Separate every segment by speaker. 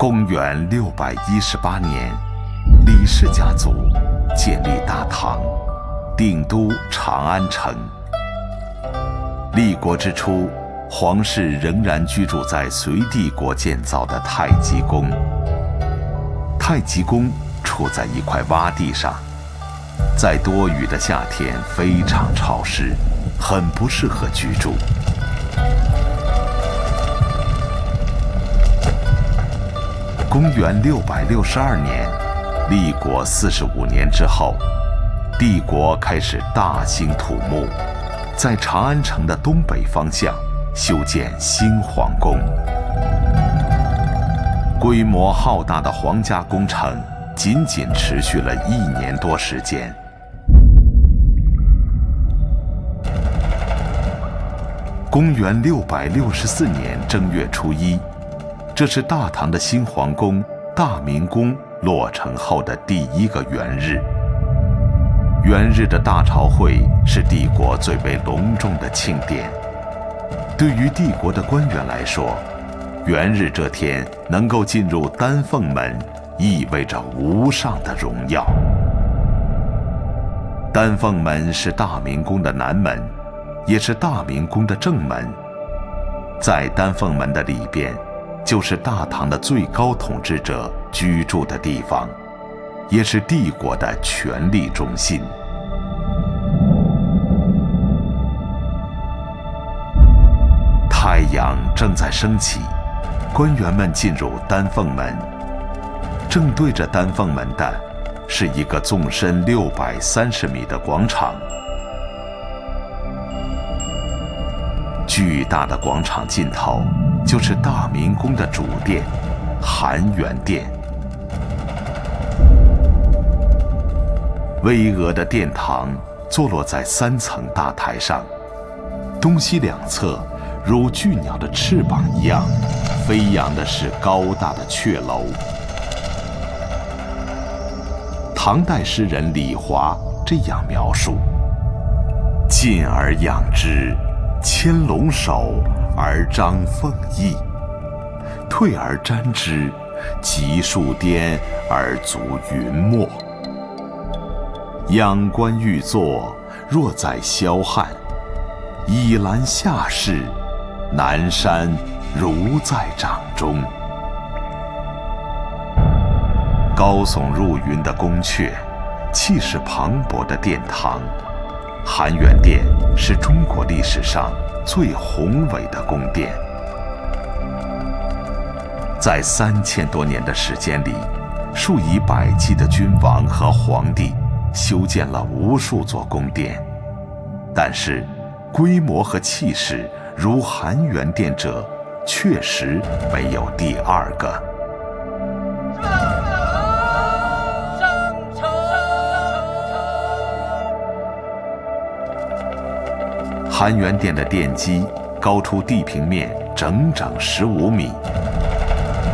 Speaker 1: 公元618年，李氏家族建立大唐，定都长安城。立国之初，皇室仍然居住在隋帝国建造的太极宫。太极宫处在一块洼地上，在多雨的夏天非常潮湿，很不适合居住。公元662年，立国45年之后，帝国开始大兴土木，在长安城的东北方向修建新皇宫。规模浩大的皇家工程仅仅持续了1年多时间。公元664年正月初1，这是大唐的新皇宫大明宫落成后的第1个元日。元日的大朝会是帝国最为隆重的庆典。对于帝国的官员来说，元日这天能够进入丹凤门，意味着无上的荣耀。丹凤门是大明宫的南门，也是大明宫的正门。在丹凤门的里边，就是大唐的最高统治者居住的地方，也是帝国的权力中心。太阳正在升起，官员们进入丹凤门。正对着丹凤门的是一个纵深630米的广场。巨大的广场尽头就是大明宫的主殿含元殿。巍峨的殿堂坐落在3层大台上，东西两侧如巨鸟的翅膀一样飞扬的是高大的阙楼。唐代诗人李华这样描述：进而仰之，牵龙首而张凤翼；退而瞻之，极树巅而足云墨。仰观玉座，若在霄汉；倚栏下视，南山如在掌中。高耸入云的宫阙，气势磅礴的殿堂，含元殿是中国历史上最宏伟的宫殿。在3000多年的时间里，数以百计的君王和皇帝修建了无数座宫殿，但是规模和气势如含元殿者，确实没有第2个。含元殿的殿基高出地平面整整15米。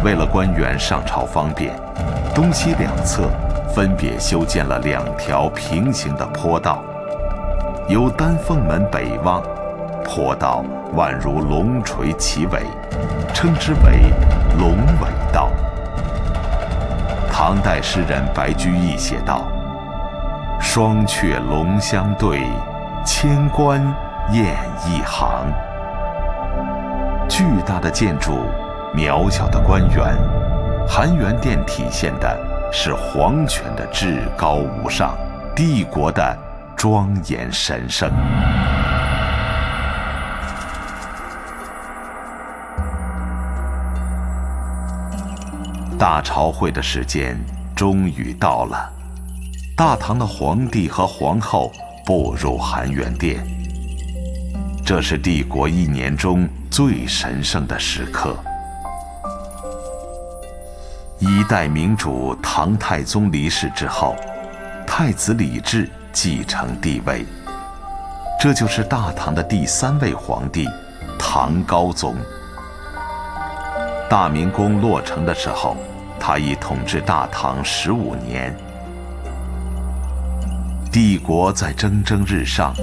Speaker 1: 为了官员上朝方便，东西两侧分别修建了2条平行的坡道。由丹凤门北望，坡道宛如龙垂其尾，称之为龙尾道。唐代诗人白居易写道：双阙龙相对，千官雁一行。巨大的建筑，渺小的官员，含元殿体现的是皇权的至高无上，帝国的庄严神圣。大朝会的时间终于到了，大唐的皇帝和皇后步入含元殿。这是帝国1年中最神圣的时刻。1代明主唐太宗离世之后，太子李治继承帝位，这就是大唐的第3位皇帝唐高宗。大明宫落成的时候，他已统治大唐15年。帝国在蒸蒸日上，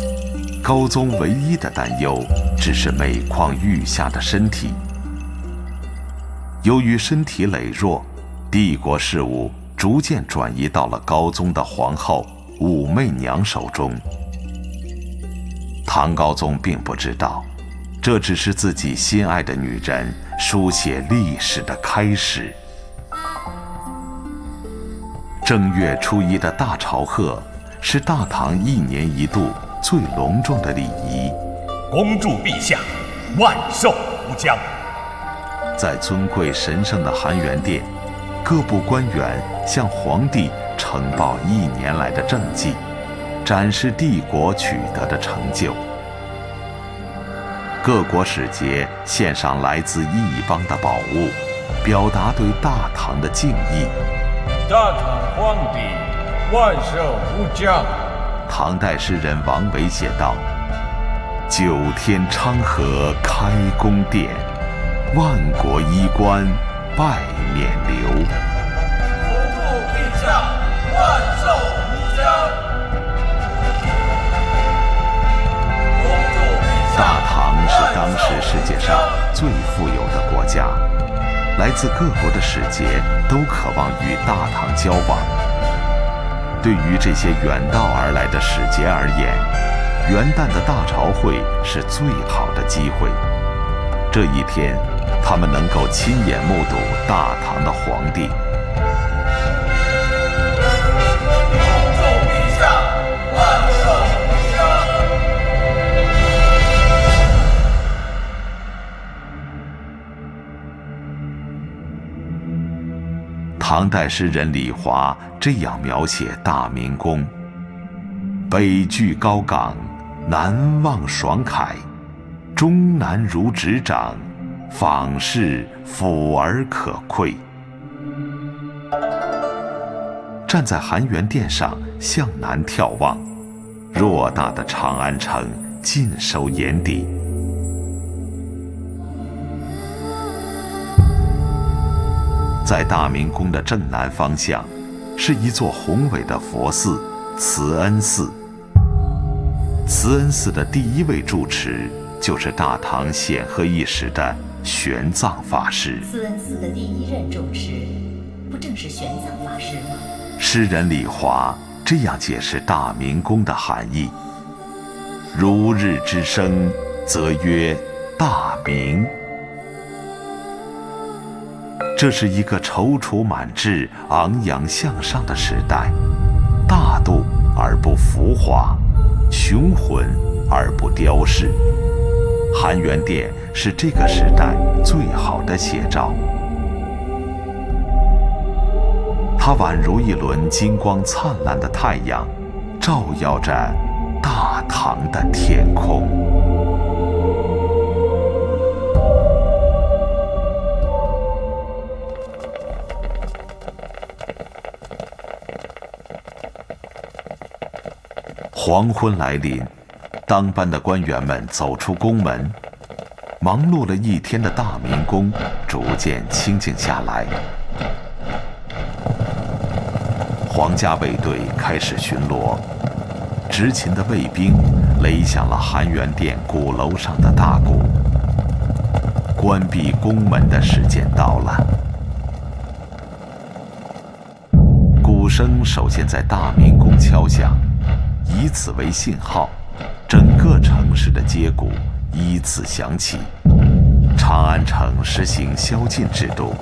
Speaker 1: 高宗唯一的担忧只是每况愈下的身体。由于身体羸弱，帝国事务逐渐转移到了高宗的皇后武媚娘手中。唐高宗并不知道，这只是自己心爱的女人书写历史的开始。正月初一的大朝贺是大唐1年1度最隆重的礼仪。
Speaker 2: 恭祝陛下万寿无疆。
Speaker 1: 在尊贵神圣的含元殿，各部官员向皇帝呈报1年来的政绩，展示帝国取得的成就。各国使节献上来自异邦的宝物，表达对大唐的敬意。
Speaker 3: 大唐皇帝万寿无疆。
Speaker 1: 唐代诗人王维写道：“9天昌河开宫殿，万国衣冠拜冕旒。”
Speaker 3: 恭祝陛下万寿无疆。
Speaker 1: 大唐是当时世界上最富有的国家，来自各国的使节都渴望与大唐交往。对于这些远道而来的使节而言，元旦的大朝会是最好的机会。这一天，他们能够亲眼目睹大唐的皇帝。
Speaker 3: 恭祝陛下万寿无疆。
Speaker 1: 唐代诗人李华这样描写大明宫：北距高岗，南望爽凯，中南如执掌，访视俯而可窥。站在含元殿上向南眺望，偌大的长安城尽收眼底。在大明宫的正南方向，是一座宏伟的佛寺慈恩寺。慈恩寺的第1位住持就是大唐显赫一时的玄奘法师。
Speaker 4: 慈恩寺的第1任住持，不正是玄奘法师吗？
Speaker 1: 诗人李华这样解释大明宫的含义：如日之升，则曰大明。这是一个踌躇满志、昂扬向上的时代，大度而不浮华，雄浑而不雕饰。含元殿是这个时代最好的写照。它宛如一轮金光灿烂的太阳，照耀着大唐的天空。黄昏来临，当班的官员们走出宫门，忙碌了一天的大明宫逐渐清静下来。皇家卫队开始巡逻，执勤的卫兵擂响了含元殿鼓楼上的大鼓。关闭宫门的时间到了。鼓声首先在大明宫敲响，以此为信号，整个城市的街鼓依次响起。长安城实行宵禁制度，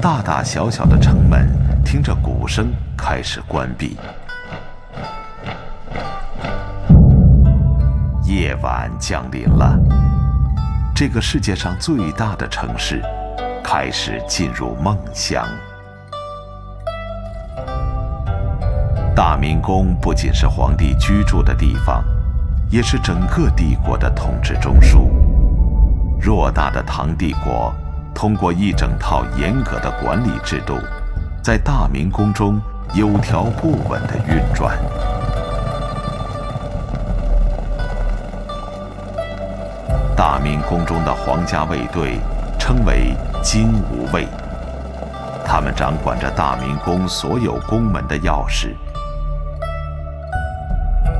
Speaker 1: 大大小小的城门听着鼓声开始关闭。夜晚降临了，这个世界上最大的城市开始进入梦乡。大明宫不仅是皇帝居住的地方，也是整个帝国的统治中枢。偌大的唐帝国，通过一整套严格的管理制度，在大明宫中有条不紊地运转。大明宫中的皇家卫队称为金吾卫，他们掌管着大明宫所有宫门的钥匙。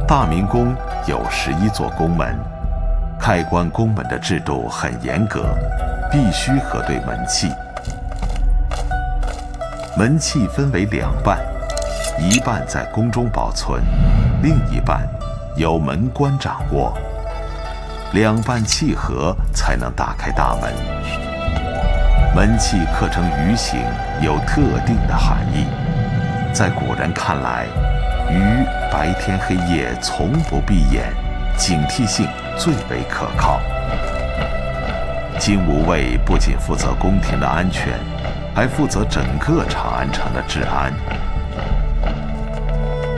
Speaker 1: 大明宫有11座宫门，开关宫门的制度很严格，必须核对门器，门器分为两半，一半在宫中保存，另一半由门官掌握。两半契合才能打开大门。门器刻成鱼形有特定的含义，在古人看来，鱼白天黑夜从不闭眼，警惕性最为可靠。金吾卫不仅负责宫廷的安全，还负责整个长安城的治安。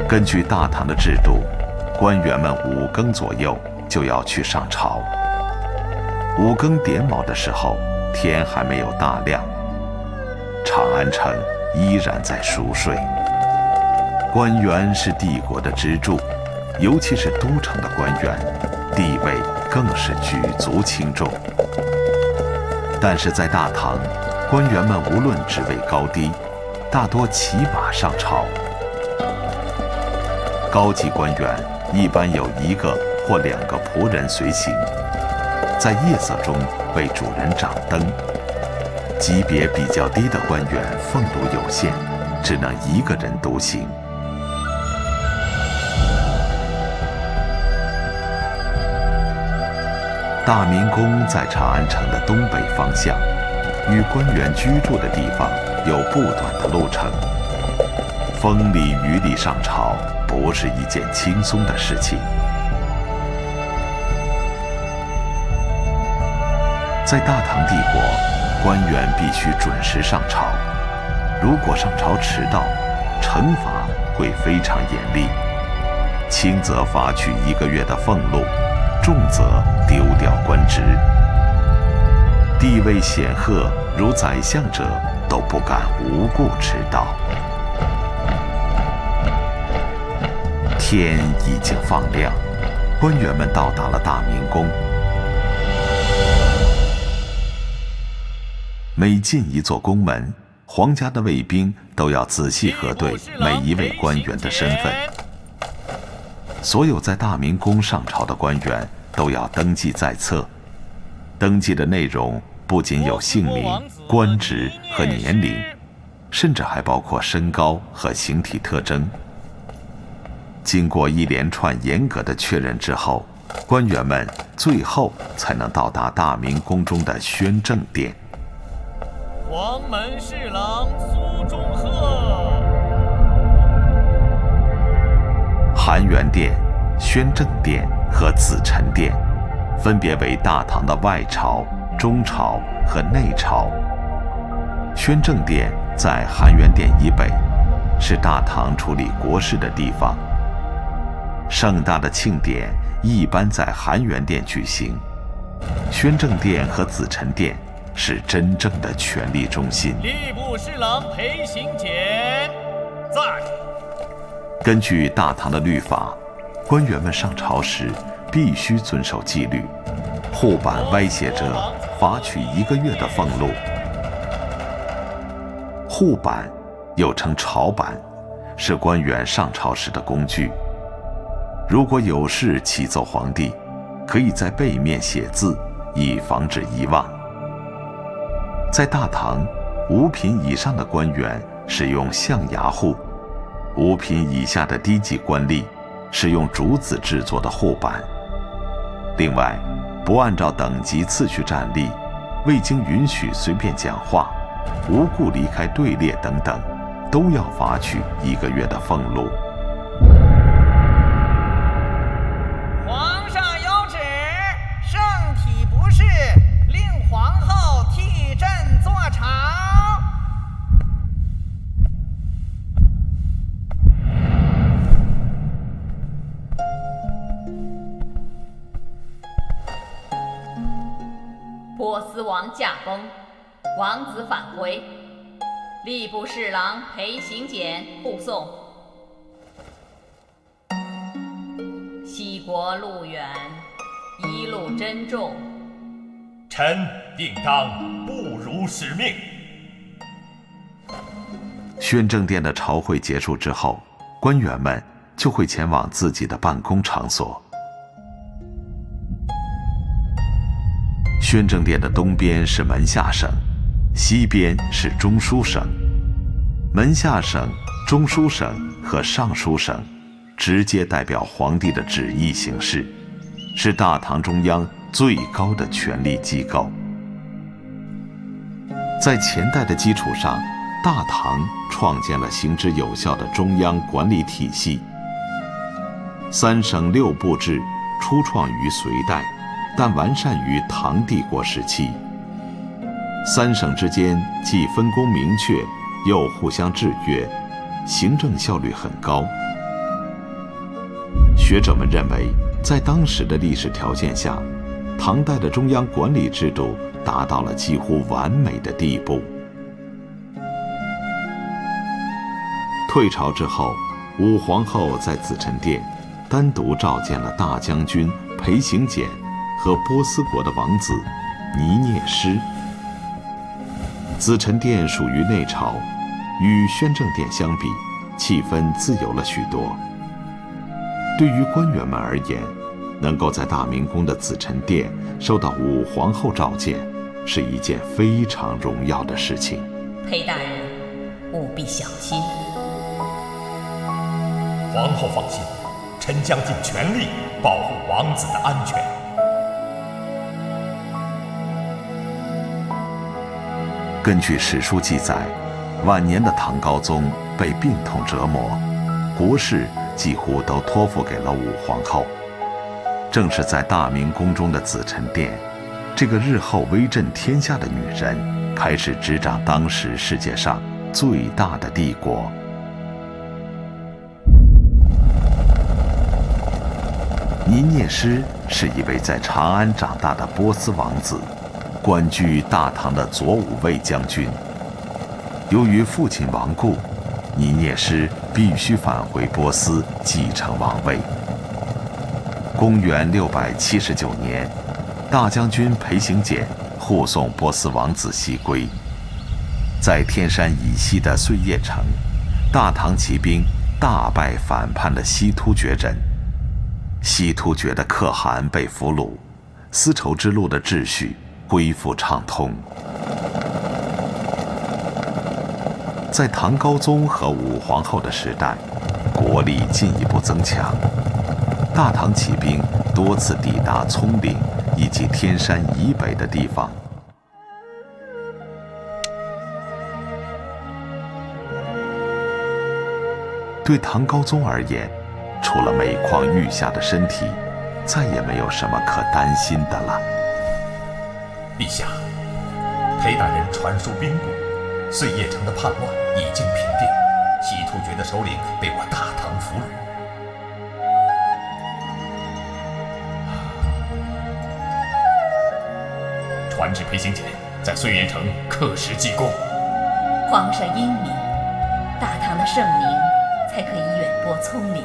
Speaker 1: 根据大唐的制度，官员们5更左右就要去上朝。5更点卯的时候，天还没有大亮，长安城依然在熟睡。官员是帝国的支柱，尤其是都城的官员，地位更是举足轻重。但是在大唐，官员们无论职位高低，大多骑马上朝。高级官员一般有1个或2个仆人随行，在夜色中为主人掌灯。级别比较低的官员俸禄有限，只能1个人独行。大明宫在长安城的东北方向，与官员居住的地方有不短的路程。风里雨里上朝，不是一件轻松的事情。在大唐帝国，官员必须准时上朝，如果上朝迟到，惩罚会非常严厉，轻则罚取1个月的俸禄，重则丢掉官职。地位显赫如宰相者都不敢无故迟到。天已经放亮，官员们到达了大明宫。每进一座宫门，皇家的卫兵都要仔细核对每一位官员的身份。所有在大明宫上朝的官员都要登记在册，登记的内容不仅有姓名、官职和年龄，甚至还包括身高和形体特征。经过一连串严格的确认之后，官员们最后才能到达大明宫中的宣政殿。
Speaker 2: 黄门侍郎苏中鹤。
Speaker 1: 含元殿、宣政殿和紫宸殿分别为大唐的外朝、中朝和内朝。宣政殿在含元殿以北，是大唐处理国事的地方。盛大的庆典一般在含元殿举行，宣政殿和紫宸殿是真正的权力中心。
Speaker 2: 吏部侍郎裴行俭在。
Speaker 1: 根据大唐的律法，官员们上朝时必须遵守纪律，护板歪斜者罚取1个月的俸禄。护板又称朝板，是官员上朝时的工具。如果有事启奏皇帝，可以在背面写字，以防止遗忘。在大唐，5品以上的官员使用象牙护，5品以下的低级官吏使用竹子制作的护板。另外，不按照等级次序站立，未经允许随便讲话，无故离开队列等等，都要罚取1个月的俸禄。
Speaker 5: 皇上有旨，圣体不适，令皇后替朕坐朝。
Speaker 4: 波斯王驾崩，王子返回，吏部侍郎裴行俭护送。西国路远，一路珍重，
Speaker 2: 臣定当不辱使命。
Speaker 1: 宣政殿的朝会结束之后，官员们就会前往自己的办公场所。宣政殿的东边是门下省，西边是中书省。门下省、中书省和尚书省直接代表皇帝的旨意行事，是大唐中央最高的权力机构。在前代的基础上，大唐创建了行之有效的中央管理体系。3省6部制初创于隋代，但完善于唐帝国时期。3省之间既分工明确，又互相制约，行政效率很高。学者们认为，在当时的历史条件下，唐代的中央管理制度达到了几乎完美的地步。退朝之后，武皇后在紫宸殿单独召见了大将军裴行俭和波斯国的王子倪聂师。紫宸殿属于内朝，与宣政殿相比，气氛自由了许多。对于官员们而言，能够在大明宫的紫宸殿受到武皇后召见，是一件非常荣耀的事情。
Speaker 4: 裴大人，务必小心。
Speaker 2: 皇后放心，臣将尽全力保护王子的安全。
Speaker 1: 根据史书记载，晚年的唐高宗被病痛折磨，国事几乎都托付给了武皇后。正是在大明宫中的紫宸殿，这个日后威震天下的女人开始执掌当时世界上最大的帝国。倪聂师是一位在长安长大的波斯王子，官居大唐的左武卫将军。由于父亲亡故，倪聂师必须返回波斯继承王位。公元679年，大将军裴行俭护送波斯王子西归，在天山以西的碎叶城，大唐骑兵大败反叛的西突厥人。西突厥的可汗被俘虏，丝绸之路的秩序恢复畅通。在唐高宗和武皇后的时代，国力进一步增强，大唐骑兵多次抵达葱岭以及天山以北的地方。对唐高宗而言，除了每况愈下的身体，再也没有什么可担心的了。
Speaker 2: 陛下，裴大人传书兵部，碎叶城的叛乱已经平定，西突厥的首领被我大唐俘虏。传旨裴行俭在碎叶城刻石记功。
Speaker 4: 皇上英明，大唐的盛名才可以远播葱岭。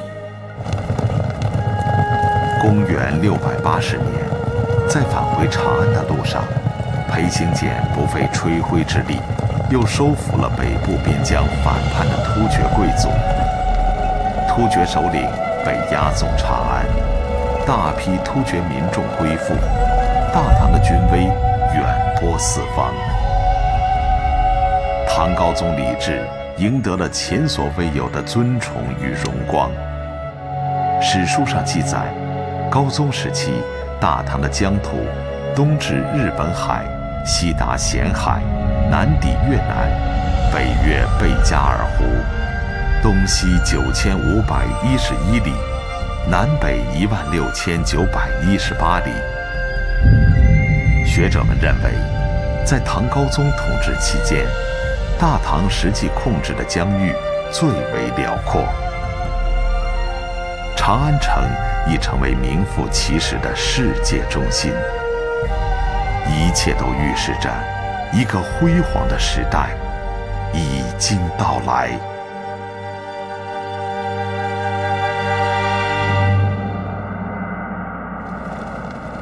Speaker 1: 公元680年，在返回长安的路上，裴行俭不费吹灰之力，又收服了北部边疆反叛的突厥贵族。突厥首领被押送长安，大批突厥民众归附，大唐的军威远播四方。唐高宗李治赢得了前所未有的尊崇与荣光。史书上记载，高宗时期，大唐的疆土东至日本海，西达咸海，南抵越南，北越贝加尔湖，东西9511里，南北16918里。学者们认为，在唐高宗统治期间，大唐实际控制的疆域最为辽阔。长安城已成为名副其实的世界中心，一切都预示着一个辉煌的时代已经到来。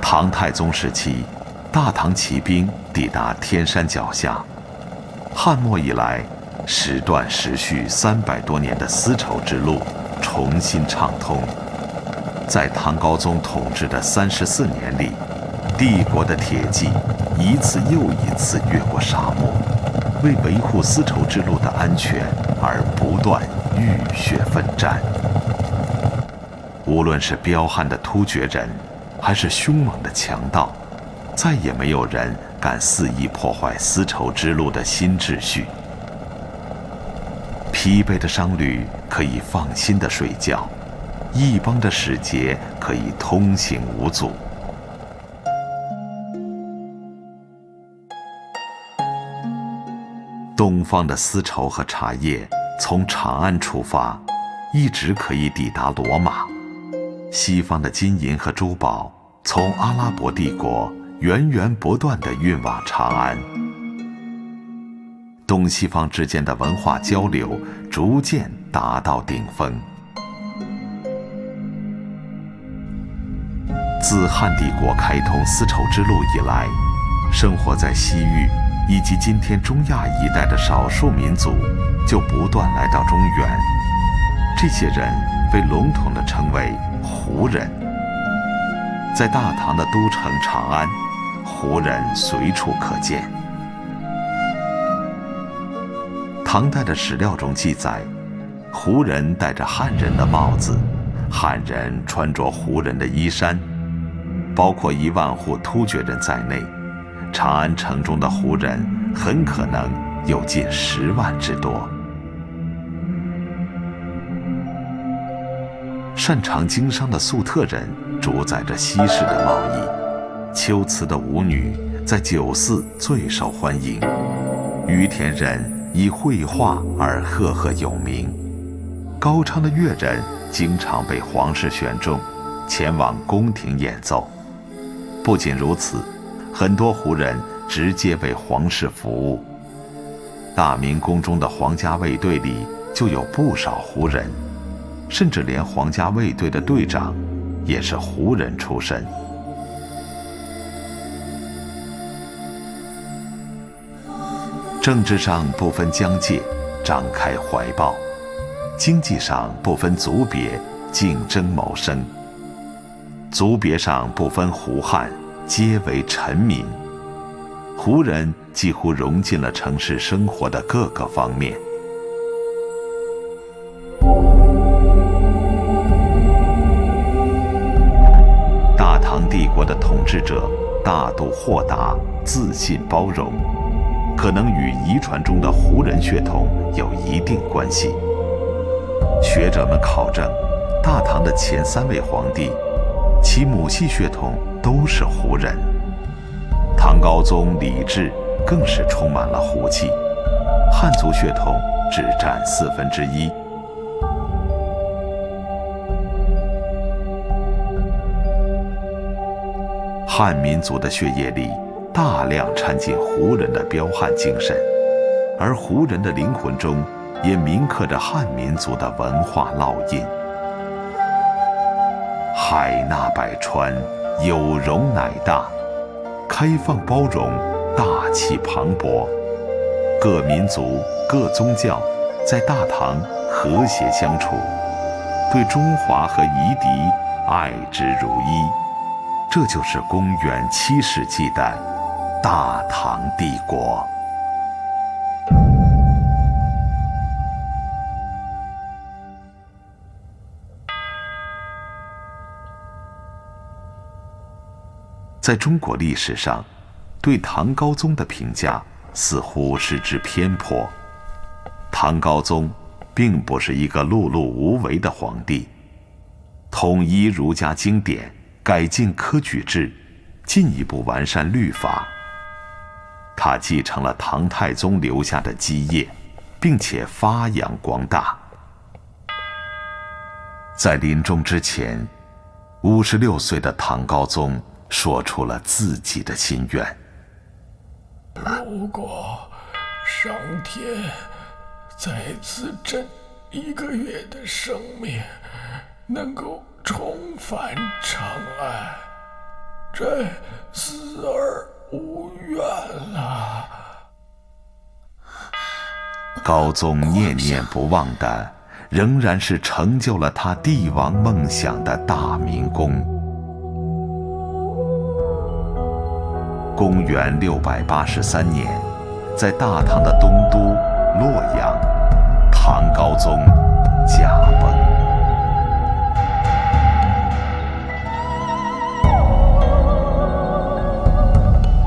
Speaker 1: 唐太宗时期，大唐骑兵抵达天山脚下。汉末以来，时断时续300多年的丝绸之路重新畅通。在唐高宗统治的34年里，帝国的铁骑一次又一次越过沙漠，为维护丝绸之路的安全而不断浴血奋战。无论是彪悍的突厥人，还是凶猛的强盗，再也没有人敢肆意破坏丝绸之路的新秩序。疲惫的商旅可以放心地睡觉，异邦的使节可以通行无阻。东方的丝绸和茶叶从长安出发，一直可以抵达罗马；西方的金银和珠宝从阿拉伯帝国源源不断地运往长安。东西方之间的文化交流逐渐达到顶峰。自汉帝国开通丝绸之路以来，生活在西域以及今天中亚一带的少数民族就不断来到中原，这些人被笼统地称为胡人。在大唐的都城长安，胡人随处可见。唐代的史料中记载，胡人戴着汉人的帽子，汉人穿着胡人的衣衫，包括1万户突厥人在内，长安城中的胡人很可能有近10万之多。擅长经商的粟特人主宰着西市的贸易，龟兹的舞女在酒肆最受欢迎，于田人以绘画而赫赫有名，高昌的乐人经常被皇室选中，前往宫廷演奏。不仅如此，很多胡人直接为皇室服务。大明宫中的皇家卫队里就有不少胡人，甚至连皇家卫队的队长也是胡人出身。政治上不分疆界，张开怀抱；经济上不分族别，竞争谋生；族别上不分胡汉，皆为臣民。胡人几乎融进了城市生活的各个方面。大唐帝国的统治者大度豁达，自信包容，可能与遗传中的胡人血统有一定关系。学者们考证，大唐的前3位皇帝，其母系血统都是胡人。唐高宗李治更是充满了胡气，汉族血统只占1/4。汉民族的血液里大量掺进胡人的彪悍精神，而胡人的灵魂中也铭刻着汉民族的文化烙印。海纳百川，有容乃大，开放包容，大气磅礴。各民族、各宗教在大唐和谐相处，对中华和夷狄爱之如一。这就是公元7世纪的大唐帝国。在中国历史上，对唐高宗的评价似乎失之偏颇。唐高宗并不是一个碌碌无为的皇帝，统一儒家经典，改进科举制，进一步完善律法。他继承了唐太宗留下的基业，并且发扬光大。在临终之前，56岁的唐高宗说出了自己的心愿：
Speaker 6: 如果上天再赐朕1个月的生命，能够重返长安，朕死而无怨了。
Speaker 1: 高宗念念不忘的，仍然是成就了他帝王梦想的大明宫。公元683年，在大唐的东都洛阳，唐高宗驾崩。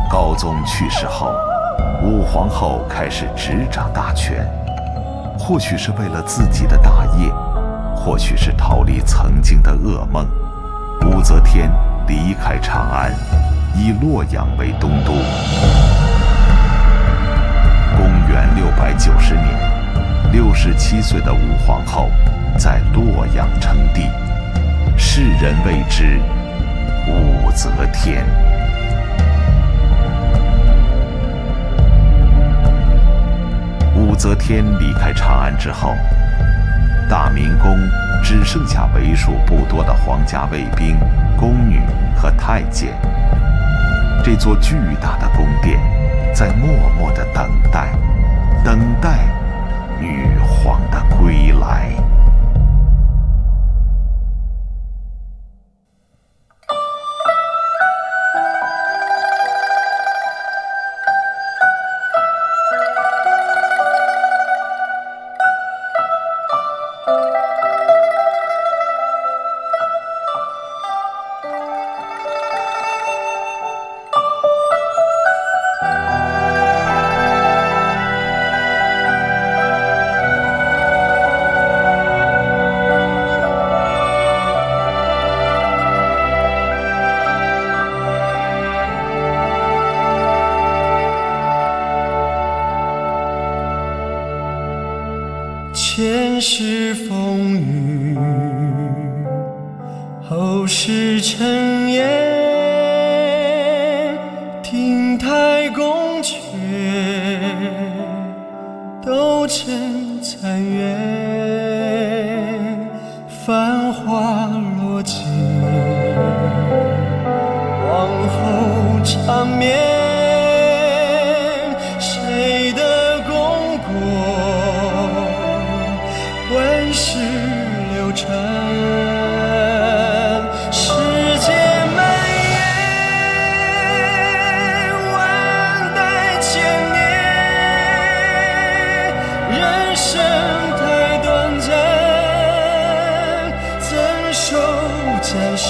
Speaker 1: 高宗去世后，武皇后开始执掌大权，或许是为了自己的大业，或许是逃离曾经的噩梦，武则天离开长安，以洛阳为东都。公元690年，67岁的武皇后在洛阳称帝，世人谓之武则天。武则天离开长安之后，大明宫只剩下为数不多的皇家卫兵、宫女和太监。这座巨大的宫殿在默默地等待女皇的归来。
Speaker 7: 前世风雨，后世尘烟，亭台宫阙，斗争残垣，繁华落尽，往后长眠，谁的功过？万世流传，世界蔓延，万代千年。人生太短暂，怎守江山？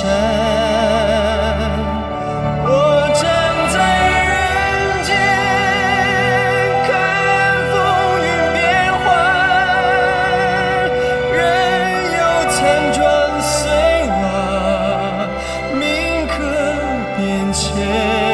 Speaker 7: 我站在人间，看风云变幻。残砖岁瓦，铭刻变迁。